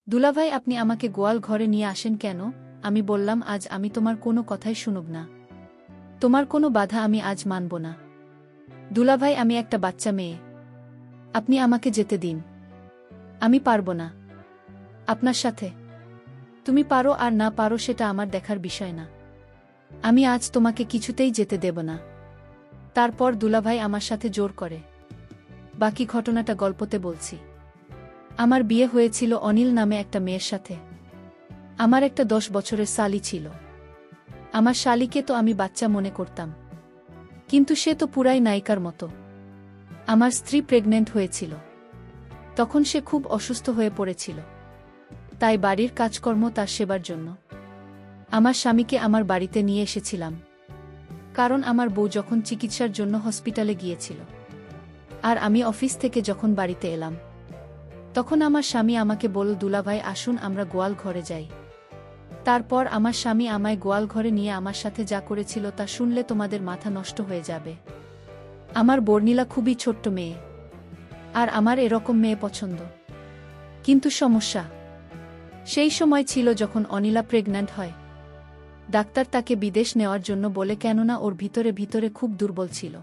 দুলাভাই, আপনি আমাকে গোয়াল ঘরে নিয়ে আসেন কেন? আমি বললাম, আজ আমি তোমার কোনো কথাই শুনব না। তোমার কোনো বাধা আমি আজ মানব না। দুলাভাই, আমি একটা বাচ্চা মেয়ে। আপনি আমাকে যেতে দিন। আমি পারব না আপনার সাথে। তুমি পারো আর না পারো সেটা আমার দেখার বিষয় না। আমি আজ তোমাকে কিছুতেই যেতে দেব না। তারপর দুলাভাই আমার সাথে জোর করে। বাকি ঘটনাটা গল্পতে বলছি। আমার বিয়ে হয়েছিল অনিল নামে একটা মেয়ের সাথে। আমার একটা 10 বছরের শালী ছিল। আমার শালীকে তো আমি বাচ্চা মনে করতাম, কিন্তু সে তো পুরাই নায়িকার মতো। আমার স্ত্রী প্রেগনেন্ট হয়েছিল। তখন সে খুব অসুস্থ হয়ে পড়েছিল। তাই বাড়ির কাজকর্ম তার সেবার জন্য আমার স্বামীকে আমার বাড়িতে নিয়ে এসেছিলাম। কারণ আমার বউ যখন চিকিৎসার জন্য হসপিটালে গিয়েছিল আর আমি অফিস থেকে যখন বাড়িতে এলাম, তখন আমার স্বামী আমাকে বলল, দুলাভাই আসুন আমরা গোয়াল ঘরে যাই। তারপর আমার স্বামী আমায় গোয়াল ঘরে নিয়ে আমার সাথে যা করেছিল তা শুনলে তোমাদের মাথা নষ্ট হয়ে যাবে। আমার বর্ণিলা খুবই ছোট্ট মেয়ে, আর আমার এরকম মেয়ে পছন্দ। কিন্তু সমস্যা সেই সময় ছিল যখন অনিলা প্রেগন্যান্ট হয়। ডাক্তার তাকে বিদেশ নেওয়ার জন্য বলে, কেননা ওর ভিতরে ভিতরে খুব দুর্বল ছিল।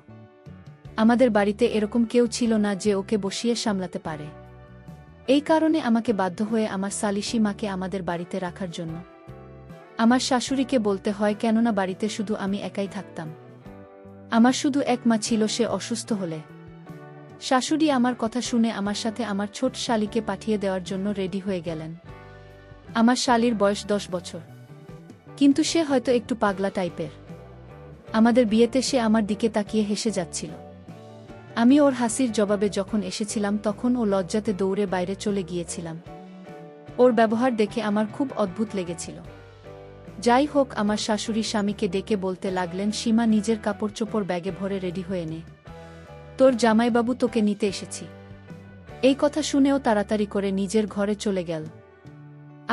আমাদের বাড়িতে এরকম কেউ ছিল না যে ওকে বসিয়ে সামলাতে পারে। এই কারণে আমাকে বাধ্য হয়ে আমার সালিশি মাকে আমাদের বাড়িতে রাখার জন্য আমার শাশুড়িকে বলতে হয়, কেননা বাড়িতে শুধু আমি একাই থাকতাম। আমার শুধু এক মা ছিল, সে অসুস্থ হলে শাশুড়ি আমার কথা শুনে আমার সাথে আমার ছোট শালীকে পাঠিয়ে দেওয়ার জন্য রেডি হয়ে গেলেন। আমার শালীর বয়স 10 বছর, কিন্তু সে হয়তো একটু পাগলা টাইপের। আমাদের বিয়েতে সে আমার দিকে তাকিয়ে হেসে যাচ্ছিল। আমি ওর হাসির জবাবে যখন এসেছিলাম তখন ও লজ্জাতে দৌড়ে বাইরে চলে গিয়েছিলাম। ওর ব্যবহার দেখে আমার খুব অদ্ভুত লেগেছিল। যাই হোক, আমার শাশুড়ি স্বামীকে ডেকে বলতে লাগলেন, সীমা, নিজের কাপড় চোপড় ব্যাগে ভরে রেডি হয়ে নে, তোর জামাইবাবু তোকে নিতে এসেছি। এই কথা শুনেও তাড়াতাড়ি করে নিজের ঘরে চলে গেল।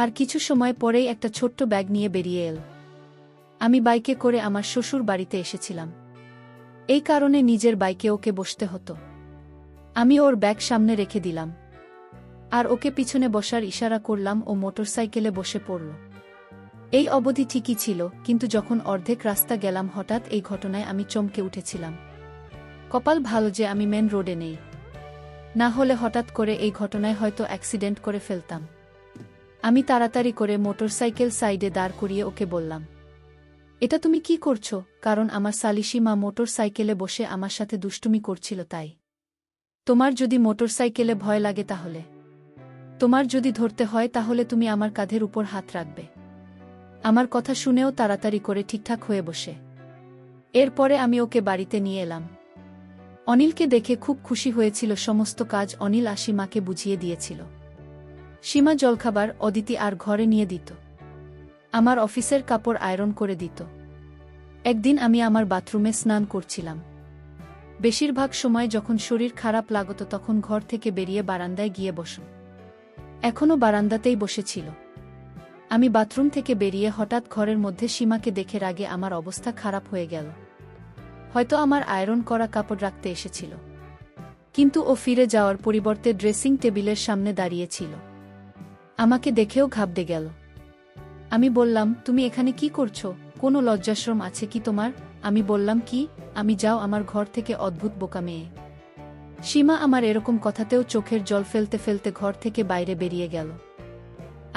আর কিছু সময় পরেই একটা ছোট্ট ব্যাগ নিয়ে বেরিয়ে এল। আমি বাইকে করে আমার শ্বশুর বাড়িতে এসেছিলাম। এই কারণে নিজের বাইকে ওকে বসতে হতো। আমি ওর ব্যাগ সামনে রেখে দিলাম আর ওকে পিছনে বসার ইশারা করলাম। ও মোটরসাইকেলে বসে পড়ল। এই অবধি ঠিকই ছিল, কিন্তু যখন অর্ধেক রাস্তা গেলাম হঠাৎ এই ঘটনায় আমি চমকে উঠেছিলাম। কপাল ভালো যে আমি মেন রোডে নেই, না হলে হঠাৎ করে এই ঘটনায় হয়তো অ্যাক্সিডেন্ট করে ফেলতাম। আমি তাড়াতাড়ি করে মোটরসাইকেল সাইডে দাঁড় করিয়ে ওকে বললাম, এটা তুমি কি করছো? কারণ আমার সালিশি মা মোটরসাইকেলে বসে আমার সাথে দুষ্টুমি করছিল। তাই তোমার যদি মোটরসাইকেলে ভয় লাগে, তাহলে তোমার যদি ধরতে হয়, তাহলে তুমি আমার কাঁধের উপর হাত রাখবে। আমার কথা শুনেও তাড়াতাড়ি করে ঠিকঠাক হয়ে বসে এরপরে আমি ওকে বাড়িতে নিয়ে এলাম। অনিলকে দেখে খুব খুশি হয়েছিল। সমস্ত কাজ অনিল সীমাকে বুঝিয়ে দিয়েছিল। সীমা জলখাবার, অদিতি আর ঘরে নিয়ে দিত। আমার অফিসের কাপড় আয়রন করে দিত। একদিন আমি আমার বাথরুমে স্নান করছিলাম। বেশিরভাগ সময় যখন শরীর খারাপ লাগত তখন ঘর থেকে বেরিয়ে বারান্দায় গিয়ে বসত। এখনও বারান্দাতেই বসেছিল। আমি বাথরুম থেকে বেরিয়ে হঠাৎ ঘরের মধ্যে সীমাকে দেখে রাগে আমার অবস্থা খারাপ হয়ে গেল। হয়তো আমার আয়রন করা কাপড় রাখতে এসেছিল, কিন্তু ও ফিরে যাওয়ার পরিবর্তে ড্রেসিং টেবিলের সামনে দাঁড়িয়েছিল। আমাকে দেখেও ঘাবড়ে গেল। আমি বললাম, তুমি এখানে কি করছো? কোনো লজ্জাশরম আছে কি তোমার? আমি বললাম, কি? আমি যাও আমার ঘর থেকে, অদ্ভুত বোকা মেয়ে। সীমা আমার এরকম কথাতেও চোখের জল ফেলতে ফেলতে ঘর থেকে বাইরে বেরিয়ে গেল।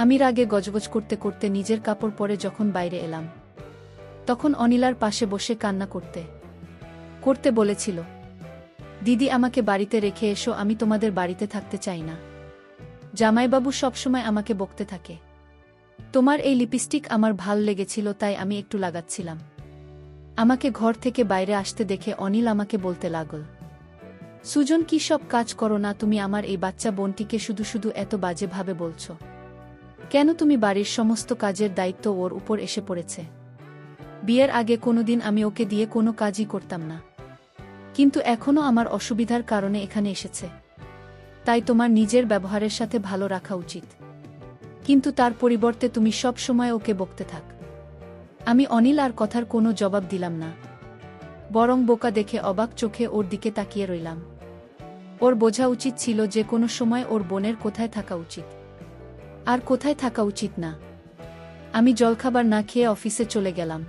আমি রাগে গজগজ করতে করতে নিজের কাপড় পরে যখন বাইরে এলাম, তখন অনিলার পাশে বসে কান্না করতে করতে বলেছিল, দিদি, আমাকে বাড়িতে রেখে এসো, আমি তোমাদের বাড়িতে থাকতে চাই না। জামাইবাবু সবসময় আমাকে বকতে থাকে। তোমার এই লিপস্টিক আমার ভাল লেগেছিল, তাই আমি একটু লাগাচ্ছিলাম। আমাকে ঘর থেকে বাইরে আসতে দেখে অনিল আমাকে বলতে লাগল, সুজন, কি সব কাজ করো না তুমি? আমার এই বাচ্চা বোনটিকে শুধু শুধু এত বাজে ভাবে বলছো কেন? তুমি বাড়ির সমস্ত কাজের দায়িত্ব ওর উপর এসে পড়েছে। বিয়ের আগে কোনোদিন আমি ওকে দিয়ে কোনো কাজই করতাম না, কিন্তু এখনও আমার অসুবিধার কারণে এখানে এসেছে। তাই তোমার নিজের ব্যবহারের সাথে ভালো রাখা উচিত, কিন্তু তার পরিবর্তে তুমি সব সময় ওকে বকতে থাক। আমি অনিল আর কথার কোনো জবাব দিলাম না, বরং বোকা দেখে অবাক চোখে ওর দিকে তাকিয়ে রইলাম। ওর বোঝা উচিত ছিল যে কোনো সময় ওর বোনের কোথায় থাকা উচিত। আর কোথায় থাকা উচিত না। আমি জলখাবার না খেয়ে অফিসে চলে গেলাম।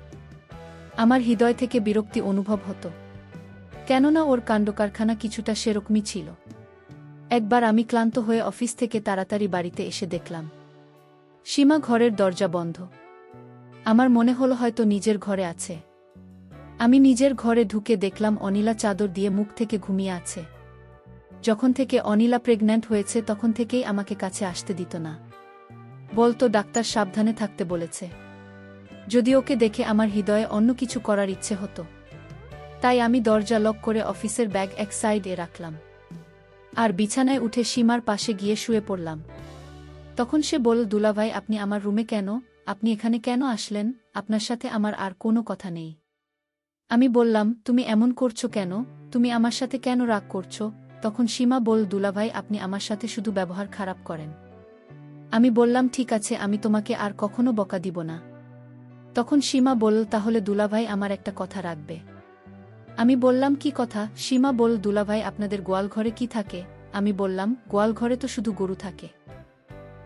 আমার হৃদয় থেকে বিরক্তি অনুভব হতো, কেননা ওর কাণ্ডকারখানা কিছুটা সেরকমই ছিল। একবার আমি ক্লান্ত হয়ে অফিস থেকে তাড়াতাড়ি বাড়িতে এসে দেখলাম সীমা ঘরের দরজা বন্ধ। আমার মনে হলো হয়তো নিজের ঘরে আছে। আমি নিজের ঘরে ঢুকে দেখলাম অনিলা চাদর দিয়ে মুখ থেকে ঘুমিয়ে আছে। যখন থেকে অনিলা প্রেগন্যান্ট হয়েছে তখন থেকেই আমাকে কাছে আসতে দিত না। বলতো ডাক্তার সাবধানে থাকতে বলেছে। যদি ওকে দেখে আমার হৃদয়ে অন্য কিছু করার ইচ্ছে হতো। তাই আমি দরজা লক করে অফিসের ব্যাগ এক সাইডে রাখলাম আর বিছানায় উঠে সীমার পাশে গিয়ে শুয়ে পড়লাম। তখন সে বলল, দুলাভাই আপনি আমার রুমে কেন? আপনি এখানে কেন আসলেন? আপনার সাথে আমার আর কোনো কথা নেই। আমি বললাম, তুমি এমন করছো কেন? তুমি আমার সাথে কেন রাগ করছো? তখন সীমা বলল, দুলাভাই আপনি আমার সাথে শুধু ব্যবহার খারাপ করেন। আমি বললাম, ঠিক আছে, আমি তোমাকে আর কখনো বকা দিব না। তখন সীমা বলল, তাহলে দুলাভাই আমার একটা কথা রাখবে। আমি বললাম, কি কথা? সীমা বলল, দুলাভাই আপনাদের গোয়ালঘরে কি থাকে? আমি বললাম, গোয়ালঘরে তো শুধু গরু থাকে।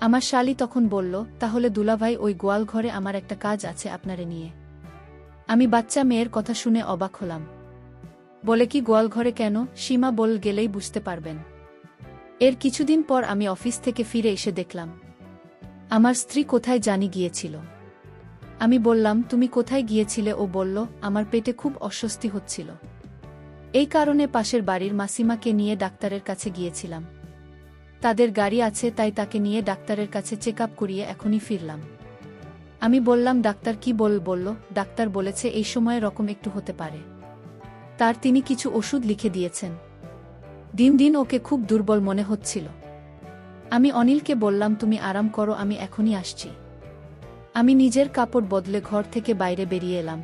আমার শালি তখন বলল, তাহলে দুলাভাই ওই গোয়ালঘরে আমার একটা কাজ আছে আপনারে নিয়ে। আমি বাচ্চা মেয়ের কথা শুনে অবাক হলাম। বলে, কি গোয়ালঘরে কেন? সীমা বলল, গেলেই বুঝতে পারবেন। এর কিছুদিন পর আমি অফিস থেকে ফিরে এসে দেখলাম আমার স্ত্রী কোথায় জানি গিয়েছিল। আমি বললাম, তুমি কোথায় গিয়েছিলে? ও বলল, আমার পেটে খুব অস্বস্তি হচ্ছিল। এই কারণে পাশের বাড়ির মাসিমাকে নিয়ে ডাক্তারের কাছে গিয়েছিলাম। তাদের গাড়ি আছে, তাই তাকে নিয়ে ডাক্তারের কাছে চেক আপ করিয়ে এখনই ফিরলাম। আমি বললাম, ডাক্তার কি বলল? ডাক্তার বলেছে এই সময় রকম একটু হতে পারে। তার তিনি কিছু ওষুধ লিখে দিয়েছেন। দিন দিন ওকে খুব দুর্বল মনে হচ্ছিল। আমি অনিলকে বললাম, তুমি আরাম করো, আমি এখনই আসছি। আমি নিজের কাপড় বদলে ঘর থেকে বাইরে বেরিয়ে এলাম।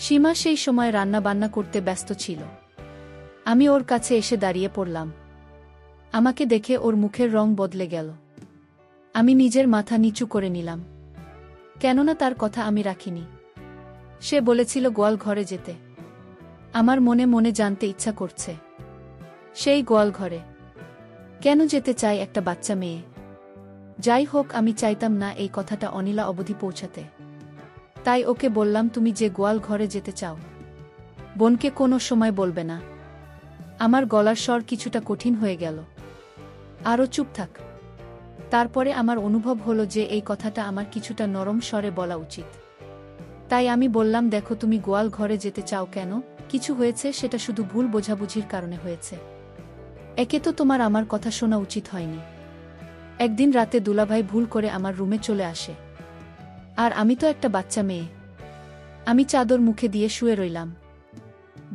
সীমা সেই সময় রান্না বান্না করতে ব্যস্ত ছিল। আমি ওর কাছে এসে দাঁড়িয়ে পড়লাম। আমাকে দেখে ওর মুখের রং বদলে গেল। আমি নিজের মাথা নিচু করে নিলাম, কেননা তার কথা আমি রাখিনি। সে বলেছিল গোয়াল ঘরে যেতে। আমার মনে মনে জানতে ইচ্ছা করছে, সেই গোয়াল ঘরে কেন যেতে চায় একটা বাচ্চা মেয়ে? যাই হোক, আমি চাইতাম না এই কথাটা অনিলা অবধি পৌঁছাতে। তাই ওকে বললাম, তুমি যে গোয়াল ঘরে যেতে চাও, বোনকে কোনো সময় বলবে না। আমার গলার স্বর কিছুটা কঠিন হয়ে গেল। আরও চুপ থাক। তারপরে আমার অনুভব হলো যে এই কথাটা আমার কিছুটা নরম স্বরে বলা উচিত। তাই আমি বললাম, দেখো, তুমি গোয়াল ঘরে যেতে চাও কেন? কিছু হয়েছে, সেটা শুধু ভুল বোঝাবুঝির কারণে হয়েছে। একে তো তোমার আমার কথা শোনা উচিত হয়নি। একদিন রাতে দুলাভাই ভুল করে আমার রুমে চলে আসে। আর আমি তো একটা বাচ্চা মেয়ে। আমি চাদর মুখে দিয়ে শুয়ে রইলাম।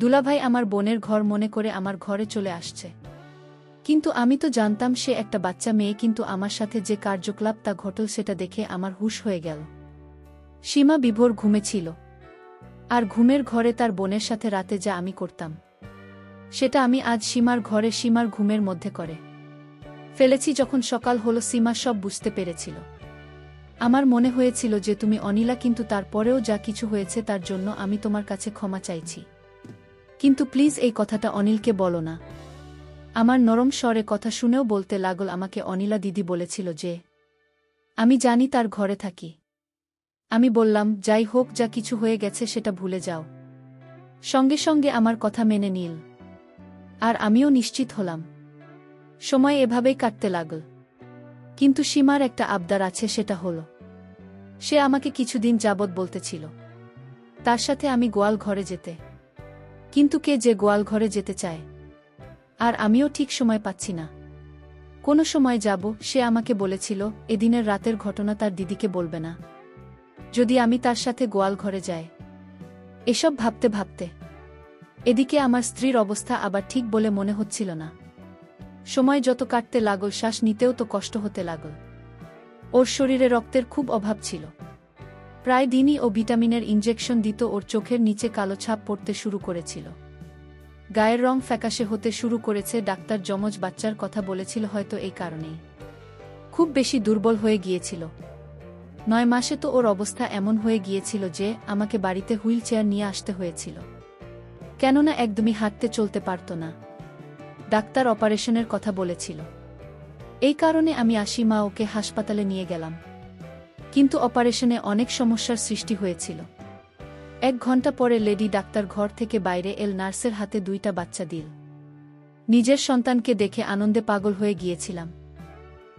দুলাভাই আমার বোনের ঘর মনে করে আমার ঘরে চলে আসছে। কিন্তু আমি তো জানতাম সে একটা বাচ্চা মেয়ে, কিন্তু আমার সাথে যে কার্যকলাপ তা ঘটল সেটা দেখে আমার হুঁশ হয়ে গেল। সীমা বিভোর ঘুমে ছিল। আর ঘুমের ঘরে তার বোনের সাথে রাতে যা আমি করতাম, সেটা আমি আজ সীমার ঘরে সীমার ঘুমের মধ্যে করে ফেলেছি। যখন সকাল হলো, সীমা সব বুঝতে পেরেছিল। আমার মনে হয়েছিল যে তুমি অনিলা, কিন্তু তারপরেও যা কিছু হয়েছে তার জন্য আমি তোমার কাছে ক্ষমা চাইছি। কিন্তু প্লিজ এই কথাটা অনিলকে বলো না। আমার নরম স্বরে কথা শুনেও বলতে লাগল, আমাকে অনিলা দিদি বলেছিল যে আমি জানি তার ঘরে থাকি। আমি বললাম, যাই হোক, যা কিছু হয়ে গেছে সেটা ভুলে যাও। সঙ্গে সঙ্গে আমার কথা মেনে নিল। আর আমিও নিশ্চিত হলাম। সময় এভাবেই কাটতে লাগল। কিন্তু সীমার একটা আবদার আছে, সেটা হলো সে আমাকে কিছুদিন যাবৎ বলতেছিল তার সাথে আমি গোয়াল ঘরে যেতে। কিন্তু কে যে গোয়াল ঘরে যেতে চায়? আর আমিও ঠিক সময় পাচ্ছি না। কোনো সময় যাব। সে আমাকে বলেছিল এদিনের রাতের ঘটনা তার দিদিকে বলবে না, যদি আমি তার সাথে গোয়াল ঘরে যাই। এসব ভাবতে ভাবতে এদিকে আমার স্ত্রীর অবস্থা আবার ঠিক বলে মনে হচ্ছিল না। সময় যত কাটতে লাগল, শ্বাস নিতেও তো কষ্ট হতে লাগল। ওর শরীরে রক্তের খুব অভাব ছিল। প্রায় দিনই ও ভিটামিনের ইনজেকশন দিত। ওর চোখের নিচে কালো ছাপ পড়তে শুরু করেছিল। গায়ের রং ফ্যাকাশে হতে শুরু করেছে। ডাক্তার যমজ বাচ্চার কথা বলেছিল, হয়তো এই কারণেই খুব বেশি দুর্বল হয়ে গিয়েছিল। 9 মাসে তো ওর অবস্থা এমন হয়ে গিয়েছিল যে আমাকে বাড়িতে হুইল চেয়ার নিয়ে আসতে হয়েছিল, কেননা একদমই হাঁটতে চলতে পারত না। ডাক্তার অপারেশনের কথা বলেছিল। এই কারণে আমি আসি, মা ওকে হাসপাতালে নিয়ে গেলাম। কিন্তু অপারেশনে অনেক সমস্যার সৃষ্টি হয়েছিল। 1 ঘন্টা পরে লেডি ডাক্তার ঘর থেকে বাইরে এল, নার্সের হাতে 2টা বাচ্চা দিল। নিজের সন্তানকে দেখে আনন্দে পাগল হয়ে গিয়েছিলাম।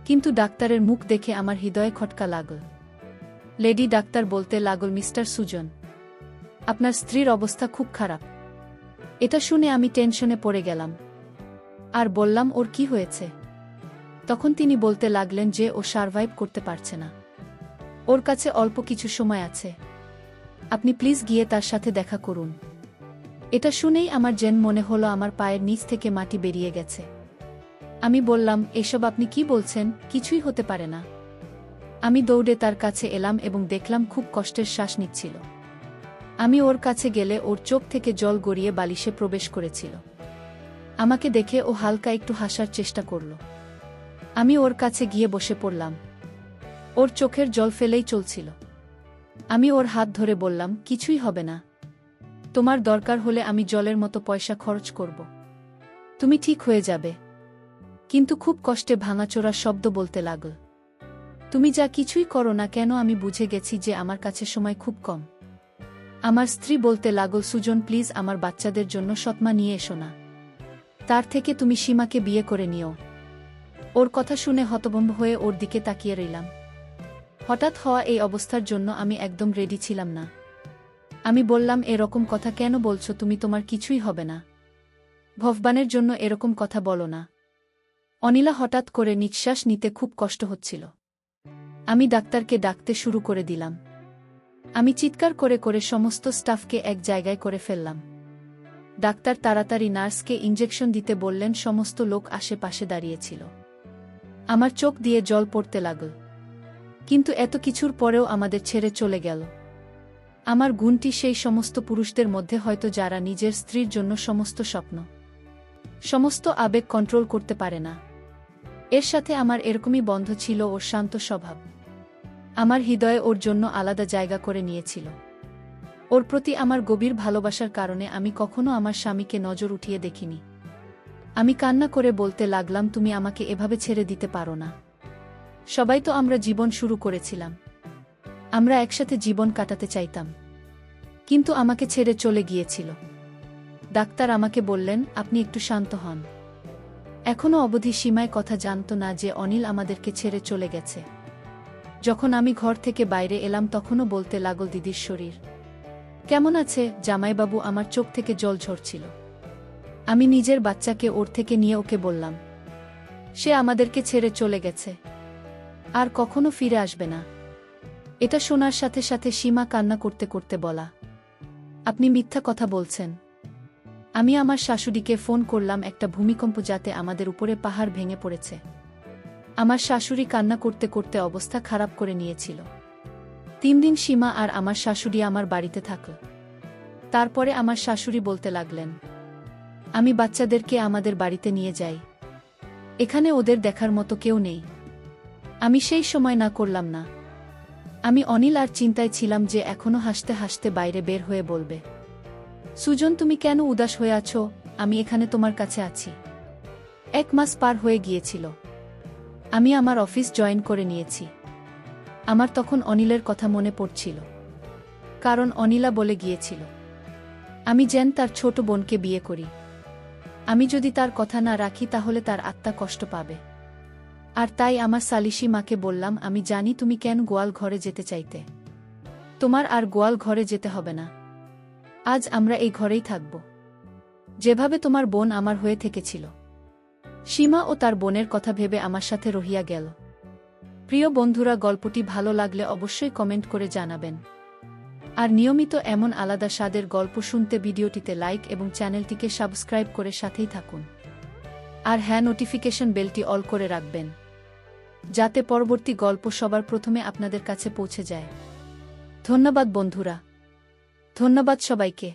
কিন্তু ডাক্তারের মুখ দেখে আমার হৃদয়ে খটকা লাগল। লেডি ডাক্তার বলতে লাগল, মিস্টার সুজন, আপনার স্ত্রীর অবস্থা খুব খারাপ। এটা শুনে আমি টেনশনে পড়ে গেলাম আর বললাম, ওর কি হয়েছে? তখন তিনি বলতে লাগলেন যে ও সারভাইভ করতে পারছে না, ওর কাছে অল্প কিছু সময় আছে, আপনি প্লিজ গিয়ে তার সাথে দেখা করুন। এটা শুনেই আমার যেন মনে হলো আমার পায়ের নিচ থেকে মাটি বেরিয়ে গেছে। আমি বললাম, এসব আপনি কি বলছেন? কিছুই হতে পারে না। আমি দৌড়ে তার কাছে এলাম এবং দেখলাম খুব কষ্টের শ্বাস নিচ্ছিল। আমি ওর কাছে গেলে ওর চোখ থেকে জল গড়িয়ে বালিশে প্রবেশ করেছিল। আমাকে দেখে ও হালকা একটু হাসার চেষ্টা করল। আমি ওর কাছে গিয়ে বসে পড়লাম। ওর চোখের জল ফেলেই চলছিল। আমি ওর হাত ধরে বললাম, কিছুই হবে না, তোমার দরকার হলে আমি জলের মতো পয়সা খরচ করব, তুমি ঠিক হয়ে যাবে। কিন্তু খুব কষ্টে ভাঙাচোরা শব্দ বলতে লাগল, তুমি যা কিছুই করো না কেন আমি বুঝে গেছি যে আমার কাছে সময় খুব কম। আমার স্ত্রী বলতে লাগল, সুজন প্লিজ আমার বাচ্চাদের জন্য সৎমা নিয়ে এসো না, তার থেকে তুমি সীমাকে বিয়ে করে নিও। ওর কথা শুনে হতভম্ব হয়ে ওর দিকে তাকিয়ে রইলাম। হঠাৎ হওয়া এই অবস্থার জন্য আমি একদম রেডি ছিলাম না। আমি বললাম, এরকম কথা কেন বলছো তুমি? তোমার কিছুই হবে না, ভগবানের জন্য এরকম কথা বলো না। অনিলা হঠাৎ করে নিঃশ্বাস নিতে খুব কষ্ট হচ্ছিল। আমি ডাক্তারকে ডাকতে শুরু করে দিলাম। আমি চিৎকার করে করে সমস্ত স্টাফকে এক জায়গায় করে ফেললাম। ডাক্তার তাড়াতাড়ি নার্সকে ইঞ্জেকশন দিতে বললেন। সমস্ত লোক আশেপাশে দাঁড়িয়েছিল। আমার চোখ দিয়ে জল পড়তে লাগল। কিন্তু এত কিছুর পরেও আমাদের ছেড়ে চলে গেল। আমার গুণটি সেই সমস্ত পুরুষদের মধ্যে হয়তো যারা নিজের স্ত্রীর জন্য সমস্ত স্বপ্ন, সমস্ত আবেগ কন্ট্রোল করতে পারে না। এর সাথে আমার এরকমই বন্ধ ছিল ওর শান্ত স্বভাব। আমার হৃদয়ে ওর জন্য আলাদা জায়গা করে নিয়েছিল। ওর প্রতি আমার গভীর ভালোবাসার কারণে আমি কখনো আমার স্বামীকে নজর উঠিয়ে দেখিনি। আমি কান্না করে বলতে লাগলাম, তুমি আমাকে এভাবে ছেড়ে দিতে পারো না। সবাই তো আমরা জীবন শুরু করেছিলাম, আমরা একসাথে জীবন কাটাতে চাইতাম, কিন্তু আমাকে ছেড়ে চলে গিয়েছিল। ডাক্তার আমাকে বললেন, আপনি একটু শান্ত হন। এখনো অবধি সীমায় কথা জানত না যে অনিল আমাদেরকে ছেড়ে চলে গেছে। যখন আমি ঘর থেকে বাইরে এলাম তখনও বলতে লাগল, দিদির শরীর কেমন আছে জামাইবাবু? আমার চোখ থেকে জল ঝরছিল। আমি নিজের বাচ্চাকে ওর থেকে নিয়ে ওকে বললাম, সে আমাদেরকে ছেড়ে চলে গেছে, আর কখনো ফিরে আসবে না। এটা শোনার সাথে সাথে সীমা কান্না করতে করতে বলা, আপনি মিথ্যা কথা বলছেন। আমি আমার শাশুড়িকে ফোন করলাম, একটা ভূমিকম্প যাতে আমাদের উপরে পাহাড় ভেঙে পড়েছে। আমার শাশুড়ি কান্না করতে করতে অবস্থা খারাপ করে নিয়েছিল। 3 দিন সীমা আর আমার শাশুড়ি আমার বাড়িতে থাকল। তারপরে আমার শাশুড়ি বলতে লাগলেন, আমি বাচ্চাদেরকে আমাদের বাড়িতে নিয়ে যাই, এখানে ওদের দেখার মতো কেউ নেই। আমি সেই সময় না করলাম না। আমি অনিল আর চিন্তায় ছিলাম যে এখনো হাসতে হাসতে বাইরে বের হয়ে বলবে, সুজন তুমি কেন উদাস হয়ে আছো? আমি এখানে তোমার কাছে আছি। 1 মাস পার হয়ে গিয়েছিল। আমি আমার অফিস জয়েন করে নিয়েছি। আমার তখন অনিলের কথা মনে পড়ছিল, কারণ অনিলা বলে গিয়েছিল আমি যেন তার ছোট বোনকে বিয়ে করি। আমি যদি তার কথা না রাখি তাহলে তার আত্মা কষ্ট পাবে। আর তাই আমার সালিশি মাকে বললাম, আমি জানি তুমি কেন গোয়াল ঘরে যেতে চাইতে, তোমার আর গোয়াল ঘরে যেতে হবে না। আজ আমরা এই ঘরেই থাকব, যেভাবে তোমার বোন আমার হয়ে থেকেছিল। সীমা ও তার বোনের কথা ভেবে আমার সাথে রহিয়া গেল। প্রিয় বন্ধুরা, গল্পটি ভালো লাগলে অবশ্যই কমেন্ট করে জানাবেন। আর নিয়মিত এমন আলাদা স্বাদের গল্প শুনতে ভিডিওটিতে লাইক এবং চ্যানেলটিকে সাবস্ক্রাইব করে সাথেই থাকুন। আর হ্যাঁ, নোটিফিকেশন বেলটি অল করে রাখবেন, যাতে পরবর্তী গল্প সবার প্রথমে আপনাদের কাছে পৌঁছে যায়। ধন্যবাদ বন্ধুরা, ধন্যবাদ সবাইকে।